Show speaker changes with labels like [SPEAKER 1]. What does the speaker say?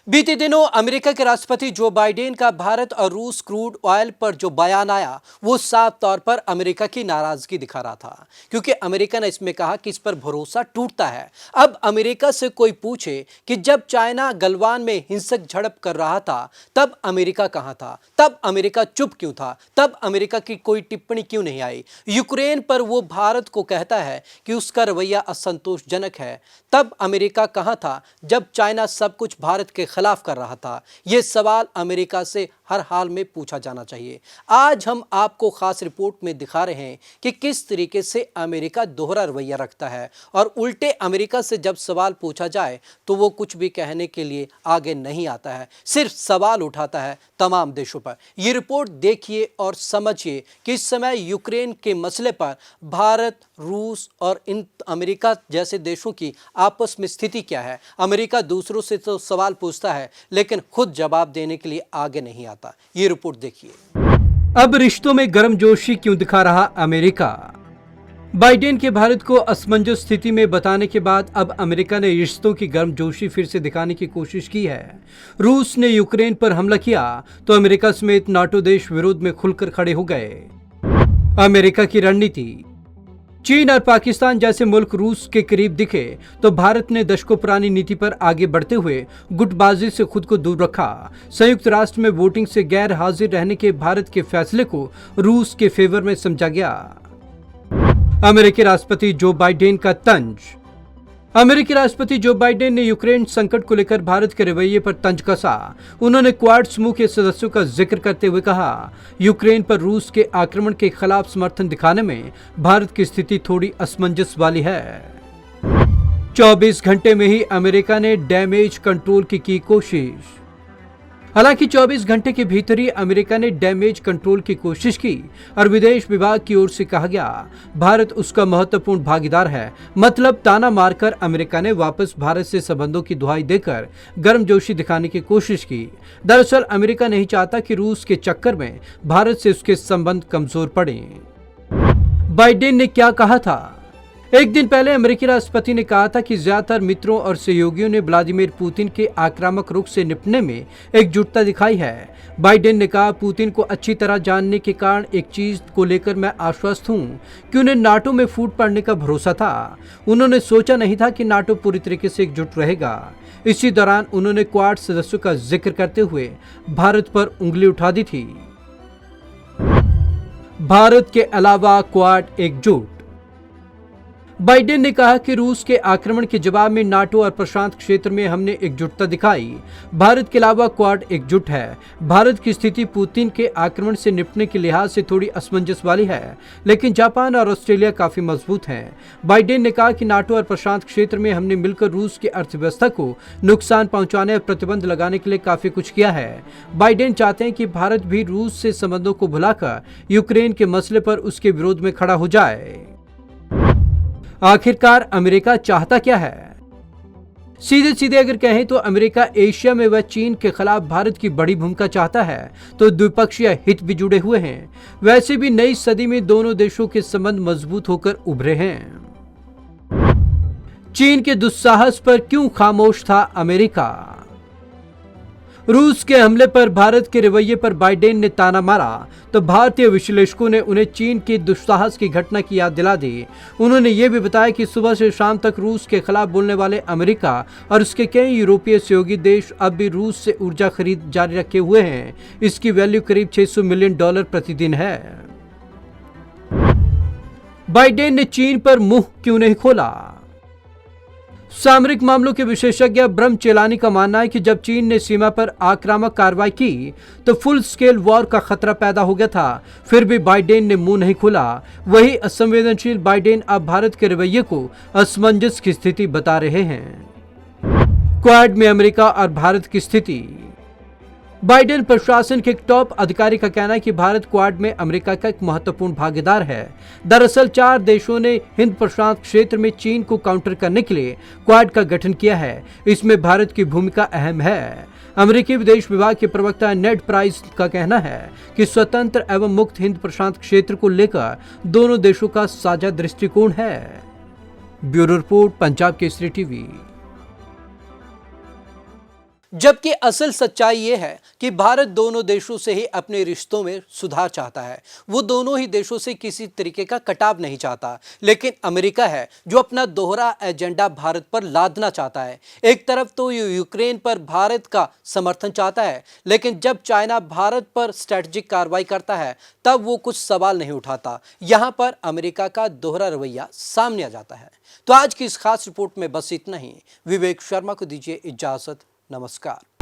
[SPEAKER 1] बीते दिनों अमेरिका के राष्ट्रपति जो बाइडेन का भारत और रूस क्रूड ऑयल पर जो बयान आया वो साफ तौर पर अमेरिका की नाराजगी दिखा रहा था, क्योंकि अमेरिका ने इसमें कहा कि इस पर भरोसा टूटता है। अब अमेरिका से कोई पूछे कि जब चाइना गलवान में हिंसक झड़प कर रहा था तब अमेरिका कहां था, तब अमेरिका चुप क्यों था, तब अमेरिका की कोई टिप्पणी क्यों नहीं आई। यूक्रेन पर वो भारत को कहता है कि उसका रवैया असंतोषजनक है, तब अमेरिका कहां था जब चाइना सब कुछ भारत के खिलाफ कर रहा था। यह सवाल अमेरिका से हर हाल में पूछा जाना चाहिए। आज हम आपको खास रिपोर्ट में दिखा रहे हैं कि किस तरीके से अमेरिका दोहरा रवैया रखता है और उल्टे अमेरिका से जब सवाल पूछा जाए तो वो कुछ भी कहने के लिए आगे नहीं आता है, सिर्फ सवाल उठाता है तमाम देशों पर। यह रिपोर्ट देखिए और समझिए कि इस समय यूक्रेन के मसले पर भारत, रूस और इन अमेरिका जैसे देशों की आपस में स्थिति क्या है। अमेरिका दूसरों से तो सवाल पूछता है लेकिन खुद जवाब देने के लिए आगे नहीं आता। ये रिपोर्ट देखिए। अब रिश्तों में गर्मजोशी क्यों दिखा रहा अमेरिका। बाइडेन के भारत को असमंजस स्थिति में बताने के बाद अब अमेरिका ने रिश्तों की गर्मजोशी फिर से दिखाने की कोशिश की है। रूस ने यूक्रेन पर हमला किया तो अमेरिका समेत नाटो देश विरोध में खुलकर खड़े हो गए। अमेरिका की रणनीति। चीन और पाकिस्तान जैसे मुल्क रूस के करीब दिखे तो भारत ने दशकों पुरानी नीति पर आगे बढ़ते हुए गुटबाजी से खुद को दूर रखा। संयुक्त राष्ट्र में वोटिंग से गैर हाजिर रहने के भारत के फैसले को रूस के फेवर में समझा गया। अमेरिकी राष्ट्रपति जो बाइडेन का तंज। अमेरिकी राष्ट्रपति जो बाइडेन ने यूक्रेन संकट को लेकर भारत के रवैये पर तंज कसा। उन्होंने क्वाड समूह के सदस्यों का जिक्र करते हुए कहा, यूक्रेन पर रूस के आक्रमण के खिलाफ समर्थन दिखाने में भारत की स्थिति थोड़ी असमंजस वाली है। 24 घंटे में ही अमेरिका ने डैमेज कंट्रोल की कोशिश। हालांकि 24 घंटे के भीतर ही अमेरिका ने डैमेज कंट्रोल की कोशिश की और विदेश विभाग की ओर से कहा गया भारत उसका महत्वपूर्ण भागीदार है। मतलब ताना मारकर अमेरिका ने वापस भारत से संबंधों की दुहाई देकर गर्मजोशी दिखाने की कोशिश की। दरअसल अमेरिका नहीं चाहता कि रूस के चक्कर में भारत से उसके संबंध कमजोर पड़े। बाइडेन ने क्या कहा था। एक दिन पहले अमेरिकी राष्ट्रपति ने कहा था कि ज्यादातर मित्रों और सहयोगियों ने व्लादिमीर पुतिन के आक्रामक रुख से निपटने में एकजुटता दिखाई है। बाइडेन ने कहा, पुतिन को अच्छी तरह जानने के कारण एक चीज को लेकर मैं आश्वस्त हूं कि उन्हें नाटो में फूट पड़ने का भरोसा था। उन्होंने सोचा नहीं था कि नाटो पूरी तरीके से एकजुट रहेगा। इसी दौरान उन्होंने क्वाड सदस्यों का जिक्र करते हुए भारत पर उंगली उठा दी थी। भारत के अलावा क्वाड एकजुट। बाइडेन ने कहा कि रूस के आक्रमण के जवाब में नाटो और प्रशांत क्षेत्र में हमने एकजुटता दिखाई। भारत के अलावा क्वाड एकजुट है। भारत की स्थिति पुतिन के आक्रमण से निपटने के लिहाज से थोड़ी असमंजस वाली है, लेकिन जापान और ऑस्ट्रेलिया काफी मजबूत हैं। बाइडेन ने कहा कि नाटो और प्रशांत क्षेत्र में हमने मिलकर रूस की अर्थव्यवस्था को नुकसान पहुंचाने और प्रतिबंध लगाने के लिए काफी कुछ किया है। बाइडेन चाहते हैं कि भारत भी रूस से संबंधों को भुलाकर यूक्रेन के मसले पर उसके विरोध में खड़ा हो जाए। आखिरकार अमेरिका चाहता क्या है। सीधे सीधे अगर कहें तो अमेरिका एशिया में व चीन के खिलाफ भारत की बड़ी भूमिका चाहता है, तो द्विपक्षीय हित भी जुड़े हुए हैं। वैसे भी नई सदी में दोनों देशों के संबंध मजबूत होकर उभरे हैं। चीन के दुस्साहस पर क्यों खामोश था अमेरिका। रूस के हमले पर भारत के रवैये पर बाइडेन ने ताना मारा तो भारतीय विश्लेषकों ने उन्हें चीन के दुस्साहस की घटना की याद दिला दी। उन्होंने ये भी बताया कि सुबह से शाम तक रूस के खिलाफ बोलने वाले अमेरिका और उसके कई यूरोपीय सहयोगी देश अब भी रूस से ऊर्जा खरीद जारी रखे हुए हैं। इसकी वैल्यू करीब $600 मिलियन प्रतिदिन है। बाइडेन ने चीन पर मुंह क्यों नहीं खोला। सामरिक मामलों के विशेषज्ञ ब्रह्म चेलानी का मानना है कि जब चीन ने सीमा पर आक्रामक कार्रवाई की तो फुल स्केल वॉर का खतरा पैदा हो गया था, फिर भी बाइडेन ने मुंह नहीं खोला। वही असंवेदनशील बाइडेन अब भारत के रवैये को असमंजस की स्थिति बता रहे हैं। क्वाड में अमेरिका और भारत की स्थिति। बाइडेन प्रशासन के एक टॉप अधिकारी का कहना है कि भारत क्वाड में अमेरिका का एक महत्वपूर्ण भागीदार है। दरअसल 4 देशों ने हिंद प्रशांत क्षेत्र में चीन को काउंटर करने के लिए क्वाड का गठन किया है। इसमें भारत की भूमिका अहम है। अमेरिकी विदेश विभाग के प्रवक्ता नेड प्राइस का कहना है कि स्वतंत्र एवं मुक्त हिंद प्रशांत क्षेत्र को लेकर दोनों देशों का साझा दृष्टिकोण है। Bureau report, Punjab Kesari TV. जबकि असल सच्चाई यह है कि भारत दोनों देशों से ही अपने रिश्तों में सुधार चाहता है। वो दोनों ही देशों से किसी तरीके का कटाव नहीं चाहता, लेकिन अमेरिका है जो अपना दोहरा एजेंडा भारत पर लादना चाहता है। एक तरफ तो यूक्रेन पर भारत का समर्थन चाहता है, लेकिन जब चाइना भारत पर स्ट्रेटजिक कार्रवाई करता है तब वो कुछ सवाल नहीं उठाता। यहां पर अमेरिका का दोहरा रवैया सामने आ जाता है। तो आज की इस खास रिपोर्ट में बस इतना ही। विवेक शर्मा को दीजिए इजाजत। नमस्कार।